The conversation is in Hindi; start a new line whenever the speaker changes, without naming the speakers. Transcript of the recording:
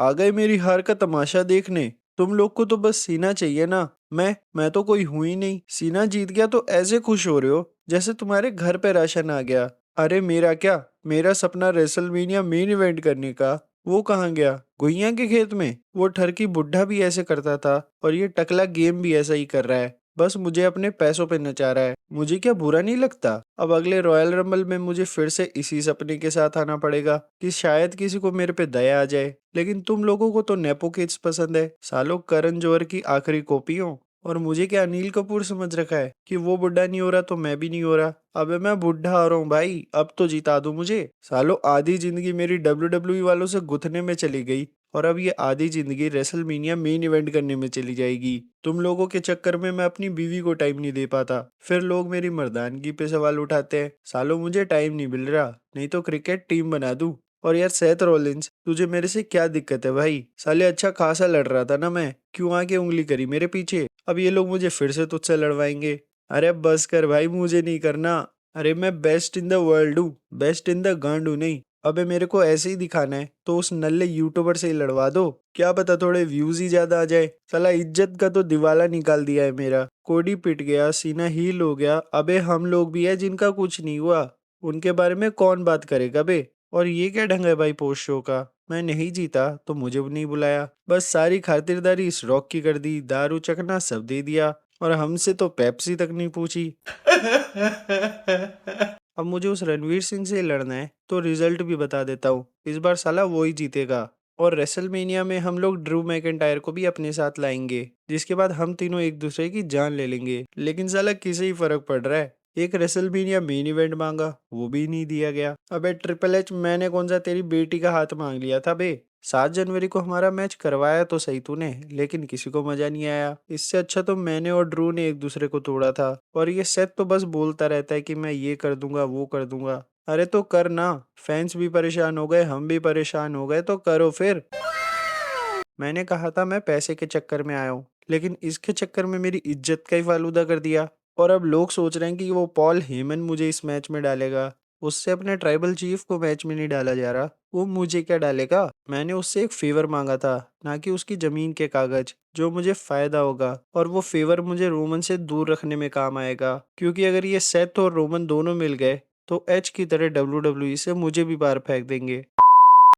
आ गए मेरी हार का तमाशा देखने। तुम लोग को तो बस सीना चाहिए ना। मैं तो कोई हूं ही नहीं। सीना जीत गया तो ऐसे खुश हो रहे हो जैसे तुम्हारे घर पे राशन आ गया। अरे मेरा क्या, मेरा सपना रेसलमेनिया मेन इवेंट करने का, वो कहाँ गया? गुइया के खेत में। वो ठरकी बुढ़ा भी ऐसे करता था और ये टकला गेम भी ऐसा ही कर रहा है। बस मुझे अपने पैसों पे नचा रहा है। मुझे क्या बुरा नहीं लगता? अब अगले रॉयल रंबल में मुझे फिर से इसी सपने के साथ आना पड़ेगा कि शायद किसी को मेरे पे दया आ जाए। लेकिन तुम लोगों को तो नेपो किड्स पसंद है, सालों करण जौहर की आखिरी कॉपी हो। और मुझे क्या अनिल कपूर समझ रखा है कि वो बुढ़ा नहीं हो रहा तो मैं भी नहीं हो रहा। अबे मैं बुढ़ा हो रहा हूँ भाई, अब तो जिता दो मुझे। सालों आधी जिंदगी मेरी WWE वालों से गुथने में चली गई और अब ये आधी जिंदगी रेसलमेनिया मेन इवेंट करने में चली जाएगी। तुम लोगों के चक्कर में मैं अपनी बीवी को टाइम नहीं दे पाता, फिर लोग मेरी मर्दानगी पे सवाल उठाते हैं। सालों मुझे टाइम नहीं मिल रहा, नहीं तो क्रिकेट टीम बना दूं। और यार सेथ रॉलिंस, तुझे मेरे से क्या दिक्कत है भाई? साले अच्छा खासा लड़ रहा था ना मैं, क्यों आके उंगली करी मेरे पीछे? अब ये लोग मुझे फिर से तुझसे लड़वाएंगे। अरे अब बस कर भाई, मुझे नहीं करना। अरे मैं बेस्ट इन द वर्ल्ड हूँ, बेस्ट इन द गांड हूँ नहीं। अबे मेरे को ऐसे ही दिखाना है तो उस नल्ले यूट्यूबर से ही लड़वा दो। क्या पता थोड़े व्यूज ही ज्यादा आ जाए। साला इज्जत का तो दिवाला निकाल दिया है मेरा। कोडी पिट गया, सीना हील हो गया। अबे हम लोग भी है जिनका कुछ नहीं हुआ, उनके बारे में कौन बात करेगा बे? और ये क्या ढंग है भाई पोस्ट शो का? मैं नहीं जीता तो मुझे भी नहीं बुलाया, बस सारी खातिरदारी इस रॉक की कर दी, दारू चखना सब दे दिया और हमसे तो पेप्सी तक नहीं पूछी। अब मुझे उस रणवीर सिंह से लड़ना है तो रिजल्ट भी बता देता हूँ, इस बार साला वो ही जीतेगा। और रेसलमेनिया में हम लोग ड्रू मैकिंटायर को भी अपने साथ लाएंगे, जिसके बाद हम तीनों एक दूसरे की जान ले लेंगे। लेकिन साला किसे ही फर्क पड़ रहा है? एक रेसलमेनिया मेन इवेंट मांगा, वो भी नहीं दिया गया। अबे ट्रिपल एच, मैंने कौन सा तेरी बेटी का हाथ मांग लिया था बे? 7 जनवरी को हमारा मैच करवाया तो सही तूने, लेकिन किसी को मजा नहीं आया। इससे अच्छा तो मैंने और ड्रू ने एक दूसरे को तोड़ा था। और ये सेट तो बस बोलता रहता है कि मैं ये कर दूंगा वो कर दूंगा। अरे तो कर ना। फैंस भी परेशान हो गए, हम भी परेशान हो गए, तो करो फिर। मैंने कहा था मैं पैसे के चक्कर में आया हूँ, लेकिन इसके चक्कर में मेरी इज्जत का ही फालूदा कर दिया। और अब लोग सोच रहे हैं कि वो पॉल हेमन मुझे इस मैच में डालेगा। उससे अपने ट्राइबल चीफ को मैच में नहीं डाला जा रहा, वो मुझे क्या डालेगा? मैंने उससे एक फेवर मांगा था, ना कि उसकी जमीन के कागज, जो मुझे फायदा होगा। और वो फेवर मुझे रोमन से दूर रखने में काम आएगा, क्योंकि अगर ये सेथ और रोमन दोनों मिल गए तो एच की तरह WWE से मुझे भी बाहर फेंक देंगे।